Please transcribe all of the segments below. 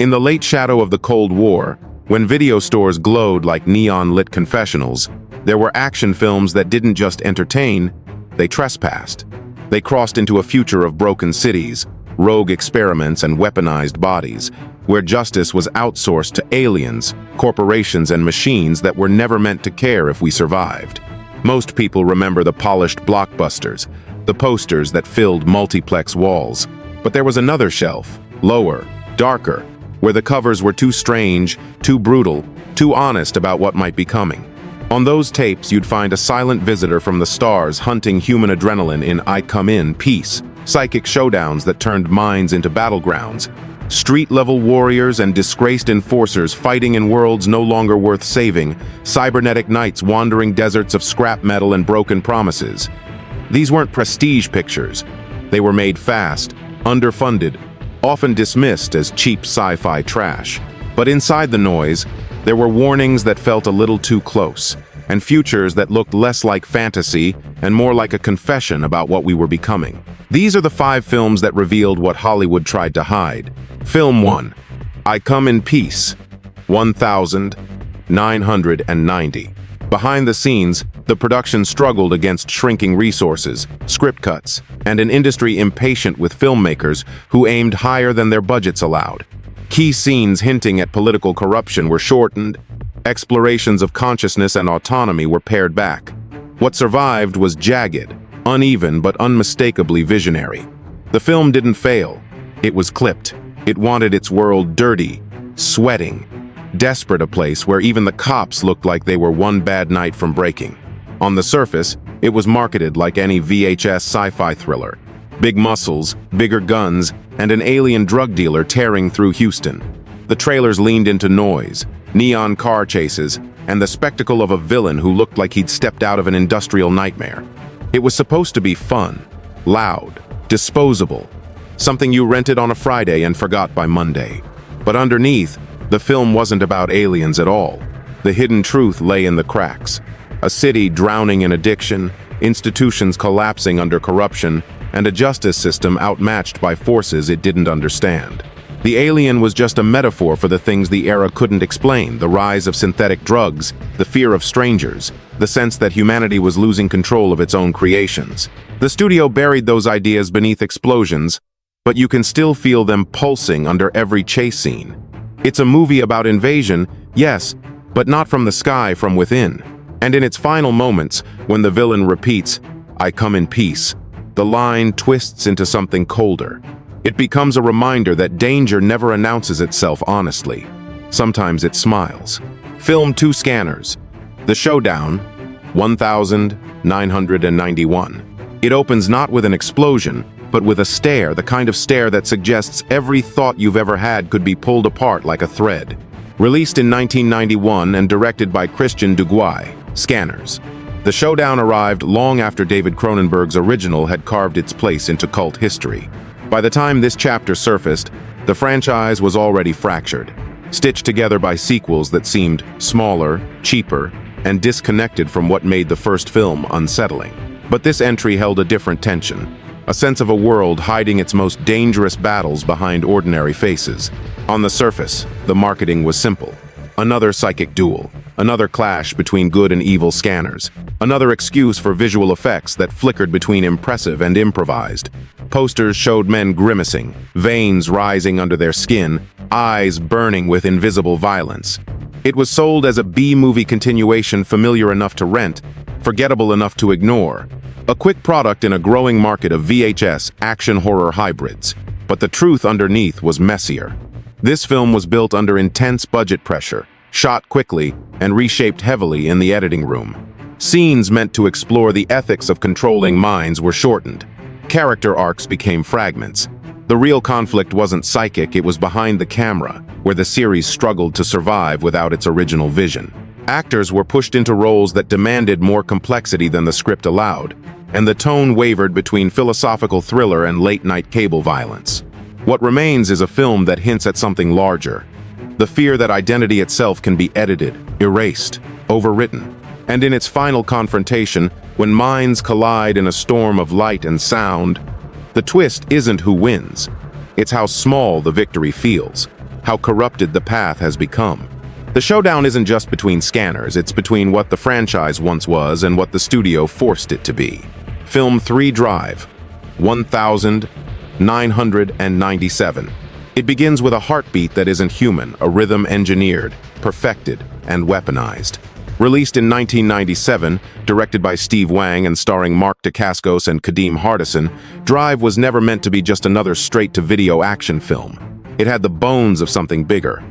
In the late shadow of the Cold War, when video stores glowed like neon-lit confessionals, there were action films that didn't just entertain, they trespassed. They crossed into a future of broken cities, rogue experiments, and weaponized bodies, where justice was outsourced to aliens, corporations, and machines that were never meant to care if we survived. Most people remember the polished blockbusters, the posters that filled multiplex walls. But there was another shelf, lower, darker, where the covers were too strange, too brutal, too honest about what might be coming. On those tapes, you'd find a silent visitor from the stars hunting human adrenaline in I Come In Peace, psychic showdowns that turned minds into battlegrounds, street-level warriors and disgraced enforcers fighting in worlds no longer worth saving, cybernetic knights wandering deserts of scrap metal and broken promises. These weren't prestige pictures. They were made fast, underfunded, often dismissed as cheap sci-fi trash. But inside the noise, there were warnings that felt a little too close, and futures that looked less like fantasy and more like a confession about what we were becoming. These are the 5 films that revealed what Hollywood tried to hide. Film 1, I Come in Peace, 1990. Behind the scenes, the production struggled against shrinking resources, script cuts, and an industry impatient with filmmakers who aimed higher than their budgets allowed. Key scenes hinting at political corruption were shortened, explorations of consciousness and autonomy were pared back. What survived was jagged, uneven but unmistakably visionary. The film didn't fail. It was clipped. It wanted its world dirty, sweating, desperate, a place where even the cops looked like they were one bad night from breaking. On the surface, it was marketed like any VHS sci-fi thriller. Big muscles, bigger guns, and an alien drug dealer tearing through Houston. The trailers leaned into noise, neon car chases, and the spectacle of a villain who looked like he'd stepped out of an industrial nightmare. It was supposed to be fun, loud, disposable, something you rented on a Friday and forgot by Monday. But underneath, the film wasn't about aliens at all. The hidden truth lay in the cracks. A city drowning in addiction, institutions collapsing under corruption, and a justice system outmatched by forces it didn't understand. The alien was just a metaphor for the things the era couldn't explain: the rise of synthetic drugs, the fear of strangers, the sense that humanity was losing control of its own creations. The studio buried those ideas beneath explosions, but you can still feel them pulsing under every chase scene. It's a movie about invasion, yes, but not from the sky, from within. And in its final moments, when the villain repeats, "I come in peace," the line twists into something colder. It becomes a reminder that danger never announces itself honestly. Sometimes it smiles. Film 2 Scanners. The Showdown, 1991. It opens not with an explosion, but with a stare, the kind of stare that suggests every thought you've ever had could be pulled apart like a thread. Released in 1991 and directed by Christian Duguay, Scanners. The Showdown arrived long after David Cronenberg's original had carved its place into cult history. By the time this chapter surfaced, the franchise was already fractured, stitched together by sequels that seemed smaller, cheaper, and disconnected from what made the first film unsettling. But this entry held a different tension, a sense of a world hiding its most dangerous battles behind ordinary faces. On the surface, the marketing was simple. Another psychic duel, another clash between good and evil scanners, another excuse for visual effects that flickered between impressive and improvised. Posters showed men grimacing, veins rising under their skin, eyes burning with invisible violence. It was sold as a B-movie continuation familiar enough to rent, forgettable enough to ignore. A quick product in a growing market of VHS action-horror hybrids. But the truth underneath was messier. This film was built under intense budget pressure, shot quickly, and reshaped heavily in the editing room. Scenes meant to explore the ethics of controlling minds were shortened. Character arcs became fragments. The real conflict wasn't psychic, it was behind the camera, where the series struggled to survive without its original vision. Actors were pushed into roles that demanded more complexity than the script allowed, and the tone wavered between philosophical thriller and late-night cable violence. What remains is a film that hints at something larger. The fear that identity itself can be edited, erased, overwritten. And in its final confrontation, when minds collide in a storm of light and sound, the twist isn't who wins. It's how small the victory feels. how corrupted the path has become. The showdown isn't just between scanners, it's between what the franchise once was and what the studio forced it to be. Film 3 Drive, 1997. It begins with a heartbeat that isn't human, a rhythm engineered, perfected, and weaponized. Released in 1997, directed by Steve Wang and starring Mark Dacascos and Kadeem Hardison, Drive was never meant to be just another straight-to-video action film. It had the bones of something bigger.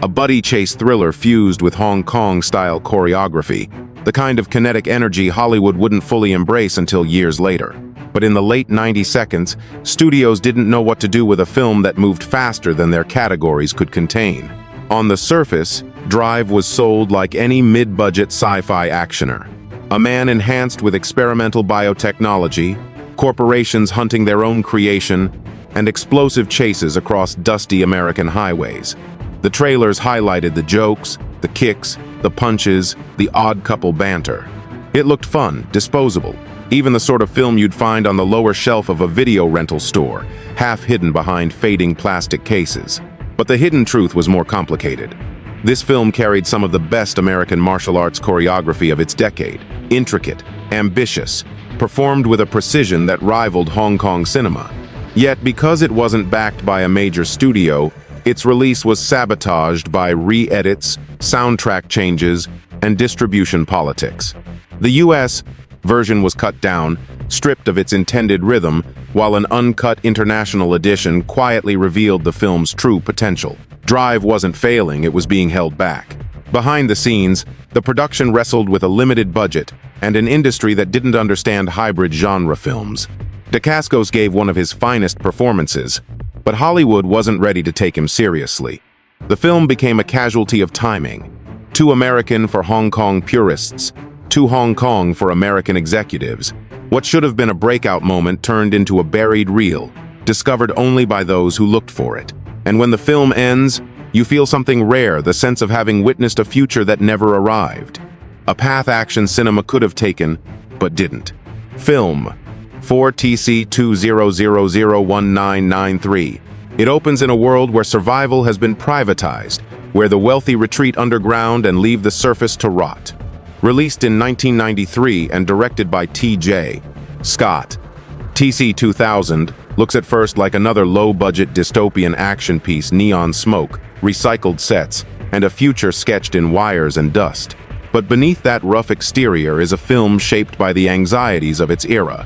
A buddy chase thriller fused with Hong Kong-style choreography, the kind of kinetic energy Hollywood wouldn't fully embrace until years later. But in the late 90s, studios didn't know what to do with a film that moved faster than their categories could contain. On the surface, Drive was sold like any mid-budget sci-fi actioner. A man enhanced with experimental biotechnology, corporations hunting their own creation, and explosive chases across dusty American highways. The trailers highlighted the jokes, the kicks, the punches, the odd couple banter. It looked fun, disposable, even the sort of film you'd find on the lower shelf of a video rental store, half hidden behind fading plastic cases. But the hidden truth was more complicated. This film carried some of the best American martial arts choreography of its decade, intricate, ambitious, performed with a precision that rivaled Hong Kong cinema. Yet, because it wasn't backed by a major studio, its release was sabotaged by re-edits, soundtrack changes, and distribution politics. The US version was cut down, stripped of its intended rhythm, while an uncut international edition quietly revealed the film's true potential. Drive wasn't failing, it was being held back. Behind the scenes, the production wrestled with a limited budget and an industry that didn't understand hybrid genre films. Dacascos gave one of his finest performances, but Hollywood wasn't ready to take him seriously. The film became a casualty of timing. Too American for Hong Kong purists, too Hong Kong for American executives. What should have been a breakout moment turned into a buried reel, discovered only by those who looked for it. And when the film ends, you feel something rare, the sense of having witnessed a future that never arrived. A path action cinema could have taken, but didn't. Film 4TC20001993. It opens in a world where survival has been privatized, where the wealthy retreat underground and leave the surface to rot. Released in 1993 and directed by T.J. Scott, TC2000 looks at first like another low-budget dystopian action piece, neon smoke, recycled sets, and a future sketched in wires and dust. But beneath that rough exterior is a film shaped by the anxieties of its era.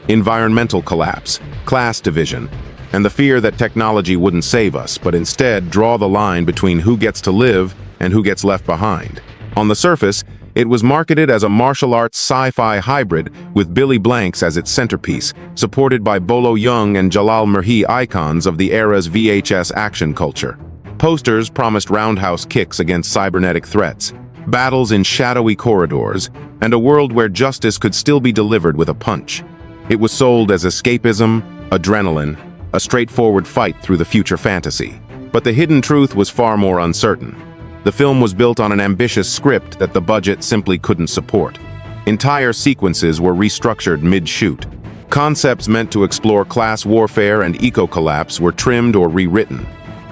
Environmental collapse, class division, and the fear that technology wouldn't save us, but instead draw the line between who gets to live and who gets left behind. On the surface, it was marketed as a martial arts sci-fi hybrid with Billy Blanks as its centerpiece, supported by Bolo Yeung and Jalal Murhi, icons of the era's VHS action culture. Posters promised roundhouse kicks against cybernetic threats, battles in shadowy corridors, and a world where justice could still be delivered with a punch. It was sold as escapism, adrenaline, a straightforward fight through the future fantasy. But the hidden truth was far more uncertain. The film was built on an ambitious script that the budget simply couldn't support. Entire sequences were restructured mid-shoot. Concepts meant to explore class warfare and eco-collapse were trimmed or rewritten.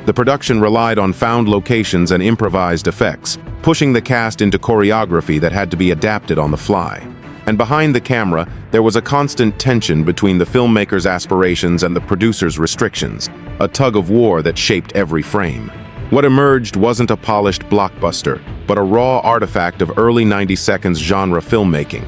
The production relied on found locations and improvised effects, pushing the cast into choreography that had to be adapted on the fly. And behind the camera, there was a constant tension between the filmmaker's aspirations and the producer's restrictions, a tug-of-war that shaped every frame. What emerged wasn't a polished blockbuster, but a raw artifact of early 90s genre filmmaking.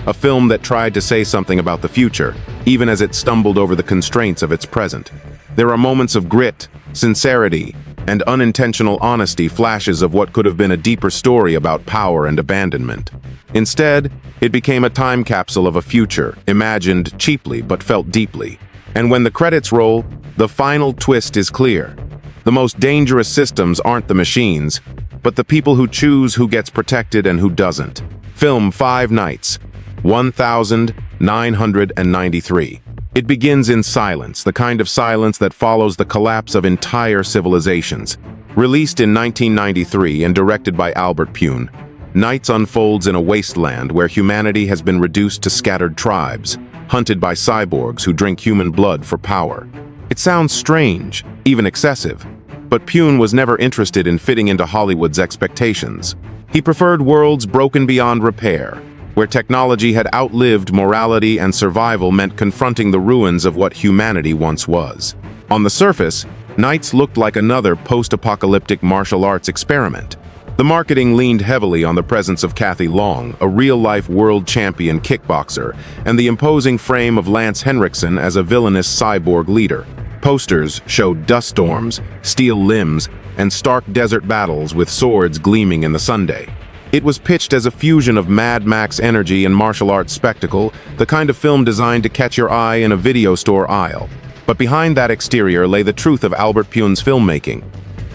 A film that tried to say something about the future, even as it stumbled over the constraints of its present. There are moments of grit, sincerity, and unintentional honesty, flashes of what could have been a deeper story about power and abandonment. Instead, it became a time capsule of a future, imagined cheaply but felt deeply. And when the credits roll, the final twist is clear. The most dangerous systems aren't the machines, but the people who choose who gets protected and who doesn't. Film 5 Nights, 1993. It begins in silence, the kind of silence that follows the collapse of entire civilizations. Released in 1993 and directed by Albert Pune, Nights unfolds in a wasteland where humanity has been reduced to scattered tribes, hunted by cyborgs who drink human blood for power. It sounds strange, even excessive, But Pune was never interested in fitting into Hollywood's expectations. He preferred worlds broken beyond repair, where technology had outlived morality and survival meant confronting the ruins of what humanity once was. On the surface, Knights looked like another post-apocalyptic martial arts experiment. The marketing leaned heavily on the presence of Kathy Long, a real-life world champion kickboxer, and the imposing frame of Lance Henriksen as a villainous cyborg leader. Posters showed dust storms, steel limbs, and stark desert battles with swords gleaming in the sunday. It was pitched as a fusion of Mad Max energy and martial arts spectacle, the kind of film designed to catch your eye in a video store aisle. But behind that exterior lay the truth of Albert Pune's filmmaking.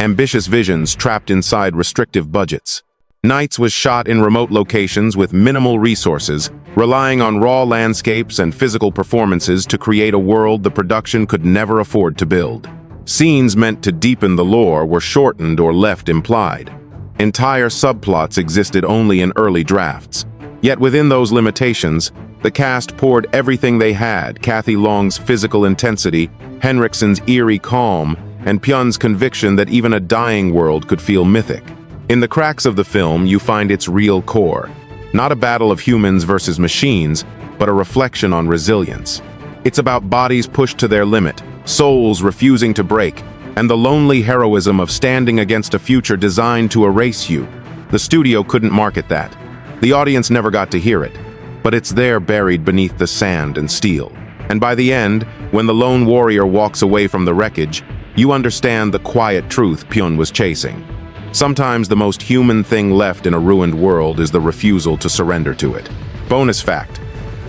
Ambitious visions trapped inside restrictive budgets. Knights was shot in remote locations with minimal resources, relying on raw landscapes and physical performances to create a world the production could never afford to build. Scenes meant to deepen the lore were shortened or left implied. Entire subplots existed only in early drafts. Yet within those limitations, the cast poured everything they had: Kathy Long's physical intensity, Henriksen's eerie calm, and Pune's conviction that even a dying world could feel mythic. In the cracks of the film, you find its real core. Not a battle of humans versus machines, but a reflection on resilience. It's about bodies pushed to their limit, souls refusing to break, and the lonely heroism of standing against a future designed to erase you. The studio couldn't market that. The audience never got to hear it. But it's there buried beneath the sand and steel. And by the end, when the lone warrior walks away from the wreckage, you understand the quiet truth Pune was chasing. Sometimes the most human thing left in a ruined world is the refusal to surrender to it. Bonus fact: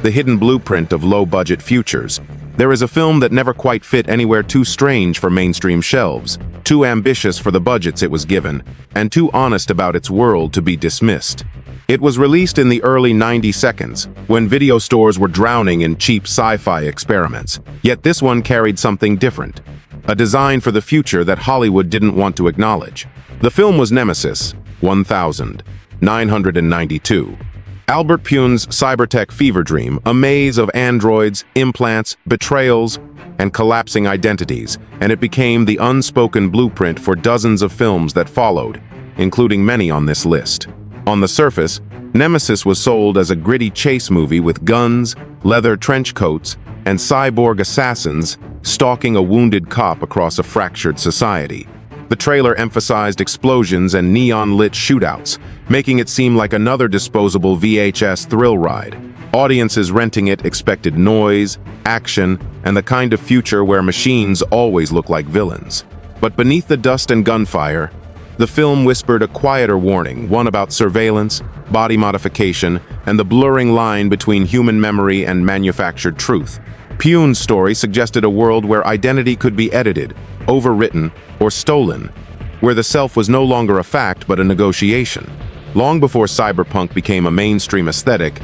the hidden blueprint of low-budget futures. There is a film that never quite fit anywhere too strange for mainstream shelves, too ambitious for the budgets it was given, and too honest about its world to be dismissed. It was released in the early 90s, when video stores were drowning in cheap sci-fi experiments. Yet this one carried something different. A design for the future that Hollywood didn't want to acknowledge. The film was Nemesis, 1992. Albert Pune's cybertech fever dream, a maze of androids, implants, betrayals, and collapsing identities, and it became the unspoken blueprint for dozens of films that followed, including many on this list. On the surface, Nemesis was sold as a gritty chase movie with guns, leather trench coats, and cyborg assassins stalking a wounded cop across a fractured society. The trailer emphasized explosions and neon-lit shootouts, making it seem like another disposable VHS thrill ride. Audiences renting it expected noise, action, and the kind of future where machines always look like villains. But beneath the dust and gunfire, the film whispered a quieter warning, one about surveillance, body modification, and the blurring line between human memory and manufactured truth. Pune's story suggested a world where identity could be edited, overwritten, or stolen, where the self was no longer a fact but a negotiation. Long before cyberpunk became a mainstream aesthetic,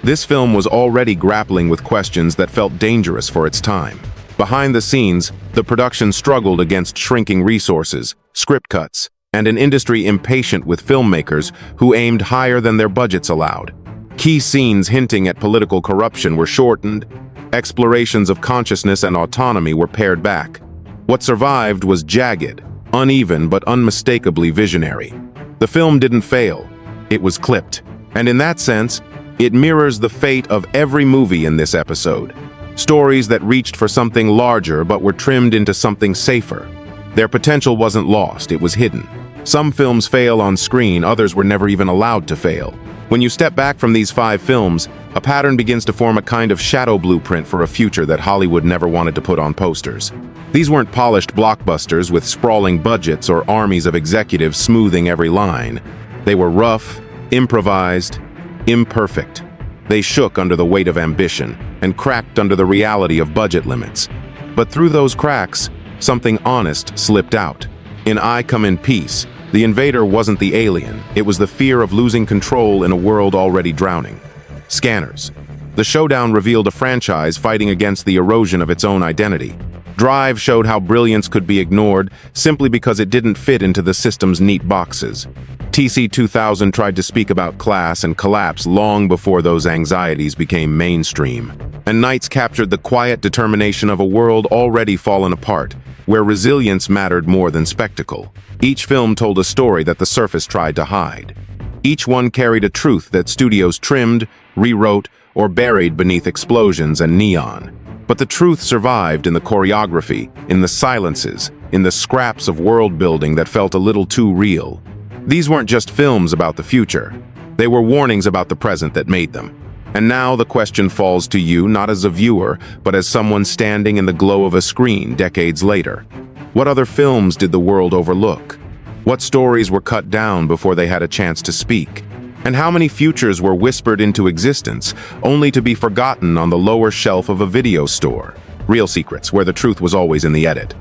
this film was already grappling with questions that felt dangerous for its time. Behind the scenes, the production struggled against shrinking resources, script cuts, and an industry impatient with filmmakers who aimed higher than their budgets allowed. Key scenes hinting at political corruption were shortened, explorations of consciousness and autonomy were pared back. What survived was jagged, uneven but unmistakably visionary. The film didn't fail, it was clipped. And in that sense, it mirrors the fate of every movie in this episode. Stories that reached for something larger but were trimmed into something safer. Their potential wasn't lost, it was hidden. Some films fail on screen, others were never even allowed to fail. When you step back from these 5 films, a pattern begins to form a kind of shadow blueprint for a future that Hollywood never wanted to put on posters. These weren't polished blockbusters with sprawling budgets or armies of executives smoothing every line. They were rough, improvised, imperfect. They shook under the weight of ambition and cracked under the reality of budget limits. But through those cracks, something honest slipped out. In I Come in Peace, the invader wasn't the alien, it was the fear of losing control in a world already drowning. Scanners. The Showdown revealed a franchise fighting against the erosion of its own identity. Drive showed how brilliance could be ignored simply because it didn't fit into the system's neat boxes. TC-2000 tried to speak about class and collapse long before those anxieties became mainstream. And Knights captured the quiet determination of a world already fallen apart, where resilience mattered more than spectacle. Each film told a story that the surface tried to hide. Each one carried a truth that studios trimmed, rewrote, or buried beneath explosions and neon. But the truth survived in the choreography, in the silences, in the scraps of world building that felt a little too real. These weren't just films about the future. They were warnings about the present that made them. And now the question falls to you not as a viewer, but as someone standing in the glow of a screen decades later. What other films did the world overlook? What stories were cut down before they had a chance to speak? And how many futures were whispered into existence, only to be forgotten on the lower shelf of a video store? Real secrets, where the truth was always in the edit.